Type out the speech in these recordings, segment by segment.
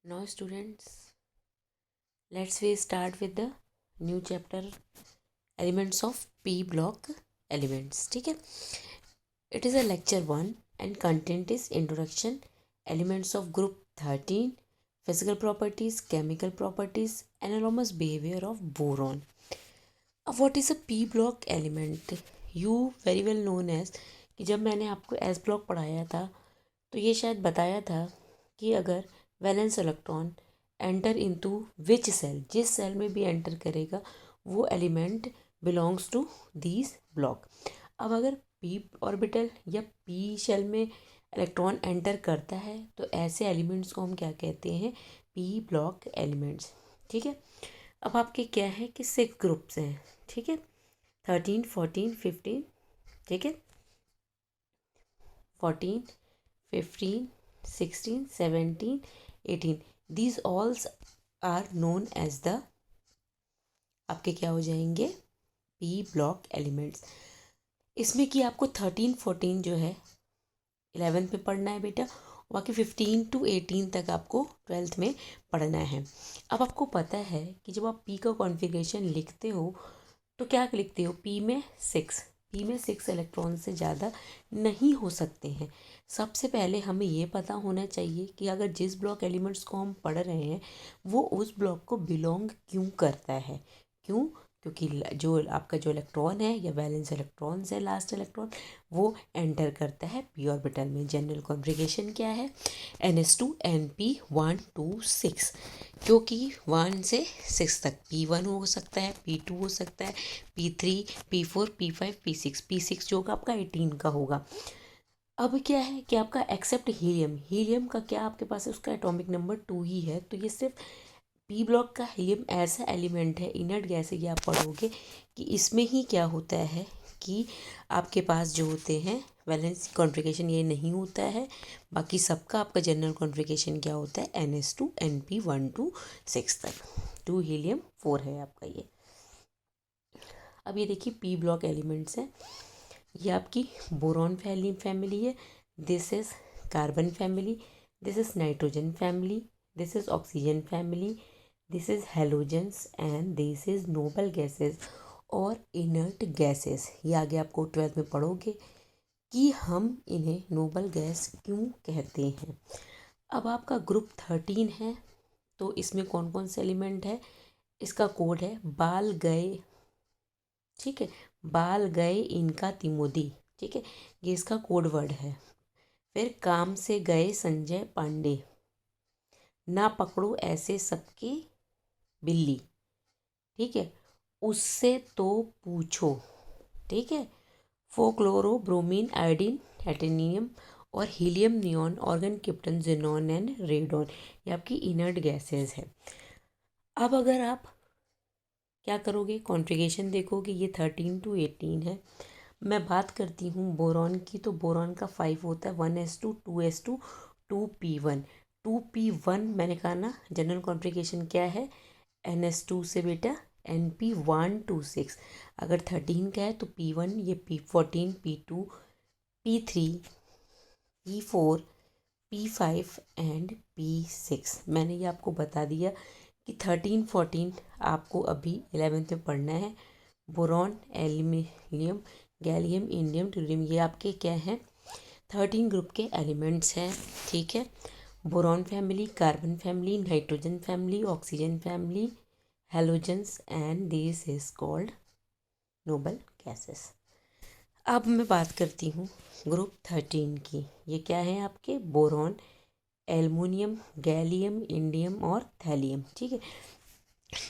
Now students, let's we start with the new chapter elements of P block elements. ठीक है. It is a lecture 1 and content is introduction, elements of group 13, physical properties, chemical properties, anomalous behavior of boron. What is a P block element? You very well known as कि जब मैंने आपको S block पढ़ाया था तो ये शायद बताया था कि अगर valence electron enter into which cell, जिस सेल में भी एंटर करेगा वो element belongs to these block. अब अगर पी ऑर्बिटल या पी शेल में इलेक्ट्रॉन एंटर करता है तो ऐसे एलिमेंट्स को हम क्या कहते हैं? P block elements. ठीक है. अब आपके क्या है कि 6 ग्रुप्स हैं. ठीक है. 13, 14, 15. ठीक है. 14, 15, 16, 17, 18. These all are known as the आपके क्या हो जाएंगे? P block elements. इसमें कि आपको 13, 14 जो है 11th में पढ़ना है बेटा, बाकी 15 to 18 तक आपको 12th में पढ़ना है. अब आपको पता है कि जब आप पी का कॉन्फ़िगरेशन लिखते हो तो क्या लिखते हो? पी में 6 इलेक्ट्रॉन से ज़्यादा नहीं हो सकते हैं. सबसे पहले हमें ये पता होना चाहिए कि अगर जिस ब्लॉक एलिमेंट्स को हम पढ़ रहे हैं वो उस ब्लॉक को बिलोंग क्यों करता है. क्यों? क्योंकि जो आपका जो इलेक्ट्रॉन है या वैलेंस इलेक्ट्रॉन है, लास्ट इलेक्ट्रॉन वो एंटर करता है पी ऑर्बिटल में. जनरल कॉन्फ़िगरेशन क्या है? NS2 NP1 2 6. क्योंकि 1 से 6 तक P1 हो सकता है, P2 हो सकता है, P3, P4, P5, P6 जो होगा आपका 18 का होगा. अब क्या है कि आपका एक्सेप्ट हीलियम का क्या आपके पास है? उसका एटॉमिक नंबर 2 ही है. तो ये सिर्फ पी ब्लॉक का हीलियम ऐसा एलिमेंट है, इनर्ट गैस है. ये आप पढ़ोगे कि इसमें ही क्या होता है कि आपके पास जो होते हैं वैलेंस कॉन्फ़िगरेशन ये नहीं होता है. बाकी सबका आपका जनरल कॉन्फ़िगरेशन क्या होता है? NS2 NP1 to 6 तक. 2 हीलियम 4 है आपका ये. अब ये देखिए पी ब्लॉक एलिमेंट्स हैं. ये आपकी बोरॉन फैमिली है. This is carbon family. This is nitrogen family. This is oxygen family. This is halogens and this is noble gases और इनर्ट गैसेस. ये आगे आपको 12th में पढ़ोगे कि हम इन्हें नोबल गैस क्यों कहते हैं. अब आपका ग्रुप 13 है तो इसमें कौन कौन से एलिमेंट है? इसका कोड है बाल गए. ठीक है. बाल गए इनका तिमोदी. ठीक है. ये इसका कोड वर्ड है. फिर काम से गए संजय पांडे. ना पकड़ो ऐसे सबकी बिल्ली. ठीक है. उससे तो पूछो. ठीक है. फोक्लोरो ब्रोमीन आयोडीन टाइटेनियम और helium neon organ krypton xenon and radon ये आपकी इनर्ट गैसेस है. अब अगर आप क्या करोगे? कॉन्फ़िगरेशन देखोगे. ये 13 to 18 है. मैं बात करती हूँ बोरॉन की तो बोरॉन का 5 होता है. 1s2 2s2 2p1. 2p1 मैंने कहा ना जनरल कॉन्फ़िगरेशन क्या है? NS2 से बेटा NP1 to 6. अगर 13 का है तो P1, ये P14, P2, P3, P4, P5 and P6. मैंने ये आपको बता दिया कि 13, 14 आपको अभी 11th में पढ़ना है. बोरॉन, एल्यूमिनियम, गैलियम, इंडियम, ट्यूरियम ये आपके क्या हैं? 13 ग्रुप के एलिमेंट्स हैं. ठीक है. Boron family, carbon family, nitrogen family, oxygen family, halogens and this is called noble gases. अब मैं बात करती हूँ ग्रुप 13 की. ये क्या है आपके? बोरॉन, एल्युमिनियम, गैलियम, इंडियम और थैलियम. ठीक है.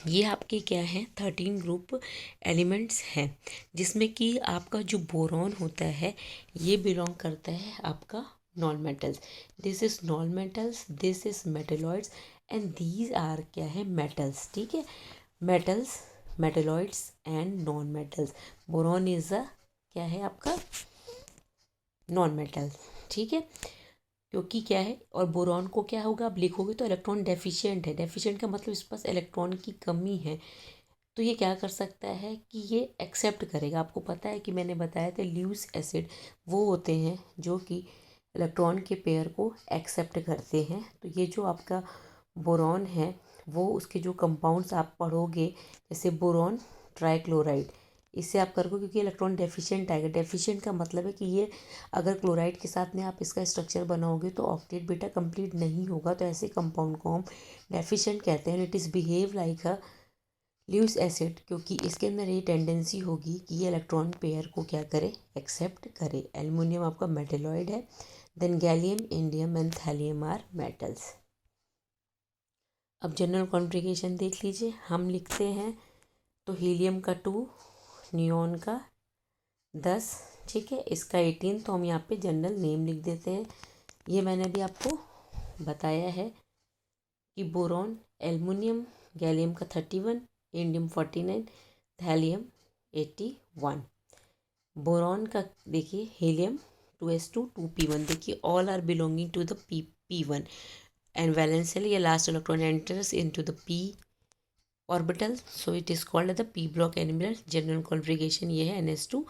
ये आपके क्या हैं? 13 ग्रुप एलिमेंट्स हैं जिसमें कि आपका जो बोरॉन होता है ये बिलोंग करता है आपका non metals. This is non metals, this is metalloids and these are क्या है? मेटल्स. ठीक है. Metals, metalloids and non metals. Boron is a क्या है आपका? Non metal. ठीक है. क्योंकि क्या है और बोरॉन को क्या होगा? आप लिखोगे तो इलेक्ट्रॉन डेफिशिएंट है. डेफिशिएंट का मतलब इस पास इलेक्ट्रॉन की कमी है. तो ये क्या कर सकता है कि ये एक्सेप्ट करेगा. आपको पता है कि मैंने बताया था ल्यूस एसिड वो होते हैं जो कि इलेक्ट्रॉन के पेयर को एक्सेप्ट करते हैं. तो ये जो आपका बोरॉन है वो उसके जो कंपाउंड्स आप पढ़ोगे, जैसे बोरॉन ट्राइक्लोराइड, इससे आप करोगे क्योंकि इलेक्ट्रॉन डेफिशिएंट आएगा। डेफिशिएंट का मतलब है कि ये अगर क्लोराइड के साथ में आप इसका स्ट्रक्चर बनाओगे तो ऑक्टेट बेटा कंप्लीट नहीं होगा, तो ऐसे कंपाउंड को हम डेफिशिएंट कहते हैं। It is behave like a Lewis acid, क्योंकि इसके अंदर ये टेंडेंसी होगी कि ये इलेक्ट्रॉन पेयर को क्या करे, एक्सेप्ट करे। एल्युमिनियम आपका मेटेलॉइड है। Then gallium, indium and thallium are metals. अब जनरल कॉन्फ़िगरेशन देख लीजिए, हम लिखते हैं तो हीलियम का 2, नियॉन का 10, ठीक है, इसका 18, तो हम यहाँ पे जनरल नेम लिख देते हैं। ये मैंने भी आपको बताया है कि बोरॉन, एल्युमिनियम, गैलियम का 31, इंडियम 49, थैलियम 81। बोरॉन का देखिए हीलियम 2s2 2p1, देखिए all are belonging to the p1 and valence shell, ये last electron enters into the p orbital, so it is called as the p block animal। general configuration ये है ns2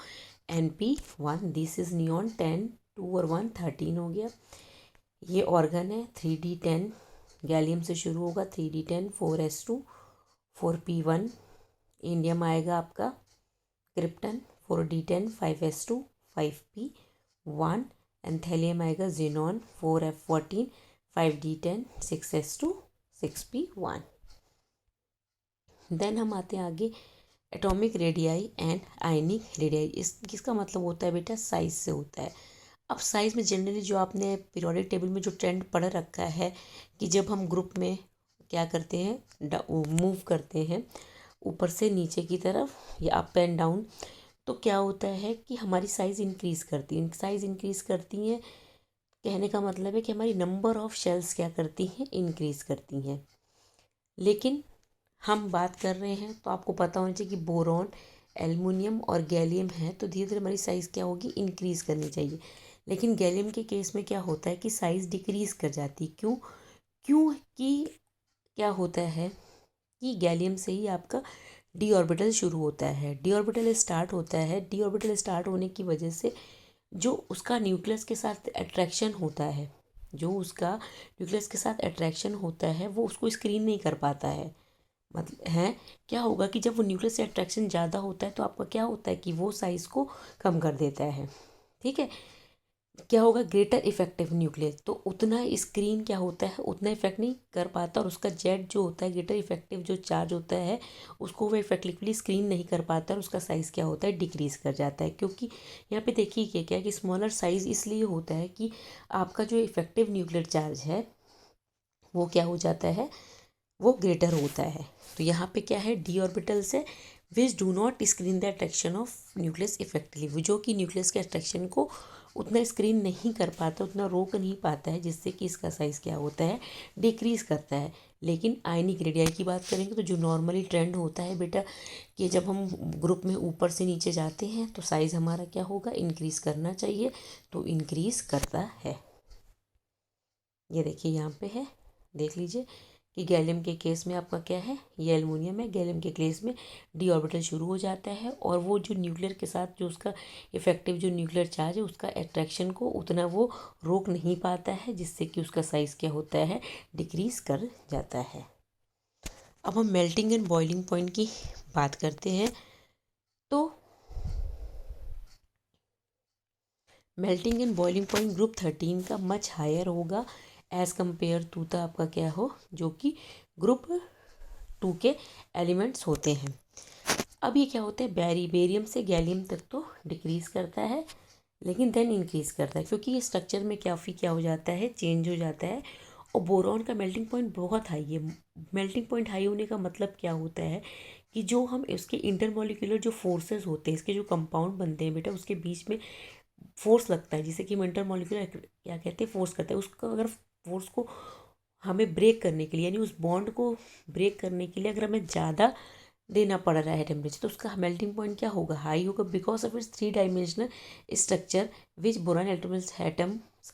np1। this is neon 10 2 और 1 13 हो गया। ये organ है 3d10, gallium से शुरू होगा 3d10 4s2 4p1। इंडियम आएगा आपका krypton 4d10 5s2 5p1 and thallium आएगा xenon 4f14 5d10 6s2 6p1। Then हम आते हैं आगे atomic radii and ionic radii. इसका मतलब होता है बेटा साइज से होता है। अब साइज में जनरली जो आपने पीरियोडिक टेबल में जो ट्रेंड पढ़ रखा है कि जब हम ग्रुप में क्या करते हैं, मूव करते हैं ऊपर से नीचे की तरफ या अप एंड डाउन, तो क्या होता है कि हमारी साइज़ इंक्रीज़ करती है। साइज़ इंक्रीज़ करती हैं कहने का मतलब है कि हमारी नंबर ऑफ़ शेल्स क्या करती हैं, इंक्रीज़ करती हैं। लेकिन हम बात कर रहे हैं तो आपको पता होना चाहिए कि बोरॉन, एल्युमिनियम और गैलियम है तो धीरे धीरे हमारी साइज़ क्या होगी, इंक्रीज़ करनी चाहिए। लेकिन गैलियम के केस में क्या होता है कि साइज़ डिक्रीज़ कर जाती है। क्यों? क्योंकि क्या होता है कि गैलियम से ही आपका डी ऑर्बिटल शुरू होता है। डी ऑर्बिटल स्टार्ट होता है। डी ऑर्बिटल स्टार्ट होने की वजह से जो उसका न्यूक्लियस के साथ अट्रैक्शन होता है, जो उसका न्यूक्लियस के साथ अट्रैक्शन होता है वो उसको स्क्रीन नहीं कर पाता है। मतलब है क्या होगा कि जब वो न्यूक्लियस से अट्रैक्शन ज़्यादा होता है तो आपका क्या होता है कि वो साइज़ को कम कर देता है। ठीक है, क्या होगा, ग्रेटर इफेक्टिव न्यूक्लियस, तो उतना स्क्रीन क्या होता है, उतना इफेक्ट नहीं कर पाता और उसका जेड जो होता है, ग्रेटर इफेक्टिव जो चार्ज होता है उसको वो इफेक्टिवली स्क्रीन नहीं कर पाता और उसका साइज़ क्या होता है, डिक्रीज़ कर जाता है। क्योंकि यहाँ पे देखिए क्या है कि स्मॉलर साइज़ इसलिए होता है कि आपका जो इफेक्टिव न्यूक्लियर चार्ज है वो क्या हो जाता है, वो ग्रेटर होता है। तो यहाँ पे क्या है, डी ऑर्बिटल से which do not screen the attraction of nucleus effectively, जो कि न्यूक्लियस के अट्रैक्शन को उतना स्क्रीन नहीं कर पाता, उतना रोक नहीं पाता है, जिससे कि इसका साइज़ क्या होता है, डिक्रीज़ करता है। लेकिन आयनिक रेडियाई की बात करेंगे तो जो नॉर्मली ट्रेंड होता है बेटा कि जब हम ग्रुप में ऊपर से नीचे जाते हैं तो साइज़ हमारा क्या होगा, इंक्रीज़ करना चाहिए, तो इंक्रीज़ करता है। ये देखिए यहाँ पे है, देख लीजिए कि गैलियम के केस में आपका क्या है, ये एल्युमिनियम है। गैलियम के केस में डी ऑर्बिटल शुरू हो जाता है और वो जो न्यूक्लियर के साथ जो उसका इफेक्टिव जो न्यूक्लियर चार्ज है उसका अट्रैक्शन को उतना वो रोक नहीं पाता है, जिससे कि उसका साइज़ क्या होता है, डिक्रीज़ कर जाता है। अब हम मेल्टिंग एंड बॉइलिंग पॉइंट की बात करते हैं तो melting and boiling point group 13 का मच हायर होगा एज़ कम्पेयर टू द आपका क्या हो, जो कि ग्रुप 2 के एलिमेंट्स होते हैं। अब ये क्या होता है, बेरियम से गैलियम तक तो डिक्रीज़ करता है लेकिन देन इंक्रीज़ करता है, क्योंकि ये स्ट्रक्चर में काफ़ी क्या हो जाता है, चेंज हो जाता है। और बोरॉन का मेल्टिंग पॉइंट बहुत हाई है। मेल्टिंग पॉइंट हाई होने का मतलब क्या होता है कि जो हम इसके इंटरमोलिकुलर जो फोर्सेस होते हैं, इसके जो कंपाउंड बनते हैं बेटा, उसके बीच में फोर्स लगता है, जिसे कि हम इंटरमोलिकुलर क्या कहते हैं, फोर्स करते हैं। उसका अगर फोर्स को हमें ब्रेक करने के लिए, यानी उस बॉन्ड को ब्रेक करने के लिए अगर हमें ज़्यादा देना पड़ रहा है टेम्परेचर, तो उसका मेल्टिंग पॉइंट क्या होगा, हाई होगा, because of its 3 dimensional structure which boron atoms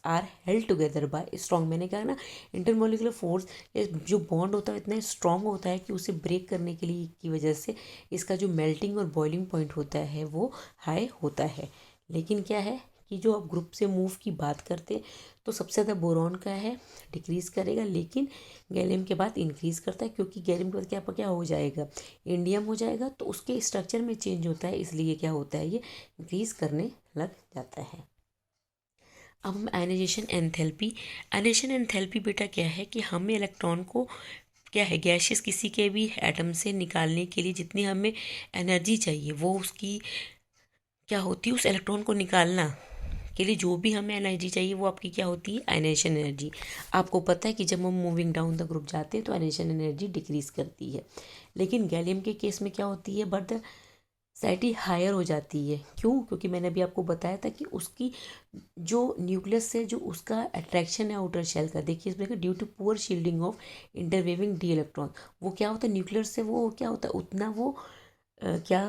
are held together by strong. मैंने कहा ना, इंटरमोलिकुलर फोर्स जो बॉन्ड होता है इतना स्ट्रॉन्ग होता है कि उसे ब्रेक करने के लिए की वजह से इसका जो मेल्टिंग और बॉइलिंग पॉइंट होता है वो हाई होता है। लेकिन क्या है कि जो आप ग्रुप से मूव की बात करते हैं तो सबसे ज़्यादा बोरॉन का है डिक्रीज़ करेगा, लेकिन गैलियम के बाद इंक्रीज़ करता है, क्योंकि गैलियम के बाद क्या हो जाएगा, इंडियम हो जाएगा, तो उसके स्ट्रक्चर में चेंज होता है, इसलिए क्या होता है, ये इंक्रीज़ करने लग जाता है। अब हम आयनाइजेशन एंथैल्पी। आयनाइजेशन एंथैल्पी बेटा क्या है कि हमें इलेक्ट्रॉन को क्या है, गैसेस किसी के भी एटम से निकालने के लिए जितनी हमें एनर्जी चाहिए वो उसकी क्या होती है, उस इलेक्ट्रॉन को निकालना के लिए जो भी हमें एनर्जी चाहिए वो आपकी क्या होती है, आयनाइजेशन एनर्जी। आपको पता है कि जब हम मूविंग डाउन द ग्रुप जाते हैं तो आयनाइजेशन एनर्जी डिक्रीज करती है, लेकिन गैलियम के केस में क्या होती है, बट साइटी हायर हो जाती है। क्यों? क्योंकि मैंने अभी आपको बताया था कि उसकी जो न्यूक्लियस से जो उसका अट्रैक्शन है आउटर शेल का, देखिए इसमें due to poor shielding of intervening d electron, वो क्या होता है, न्यूक्लियर से वो क्या होता है उतना वो क्या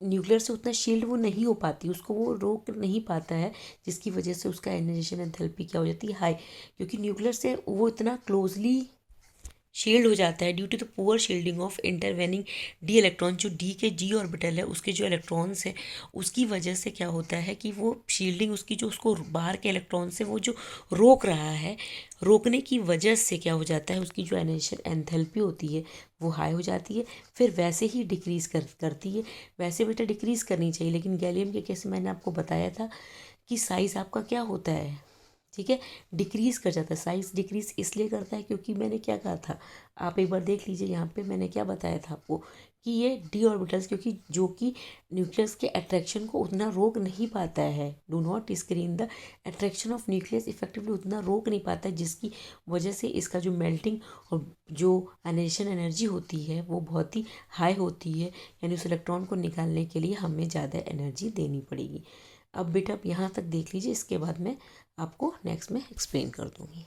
न्यूक्लियर से उतना शील्ड वो नहीं हो पाती, उसको वो रोक नहीं पाता है, जिसकी वजह से उसका आयनाइजेशन एंथैल्पी क्या हो जाती है, हाई, क्योंकि न्यूक्लियर से वो इतना क्लोजली शील्ड हो जाता है due to the poor shielding of intervening D electron. जो डी के जी ऑर्बिटल है उसके जो इलेक्ट्रॉन्स है उसकी वजह से क्या होता है कि वो शील्डिंग उसकी जो उसको बाहर के इलेक्ट्रॉन से वो जो रोक रहा है, रोकने की वजह से क्या हो जाता है, उसकी जो आयनाइजेशन एंथैल्पी होती है वो हाई हो जाती है, फिर वैसे ही डिक्रीज़ करती है। वैसे बेटा डिक्रीज़ करनी चाहिए, लेकिन गैलियम के केस में मैंने आपको बताया था कि साइज़ आपका क्या होता है, ठीक है, डिक्रीज़ कर जाता है। साइज़ डिक्रीज़ इसलिए करता है क्योंकि मैंने क्या कहा था, आप एक बार देख लीजिए यहाँ पे मैंने क्या बताया था आपको कि ये डी ऑर्बिटल्स, क्योंकि जो कि न्यूक्लियस के अट्रैक्शन को उतना रोक नहीं पाता है, do not screen the attraction of nucleus effectively, उतना रोक नहीं पाता है, जिसकी वजह से इसका जो मेल्टिंग और जो आयनाइजेशन एनर्जी होती है वो बहुत ही हाई होती है, यानी उस इलेक्ट्रॉन को निकालने के लिए हमें ज़्यादा एनर्जी देनी पड़ेगी। अब बेटा आप यहाँ तक देख लीजिए, इसके बाद मैं आपको नेक्स्ट में एक्सप्लेन कर दूँगी।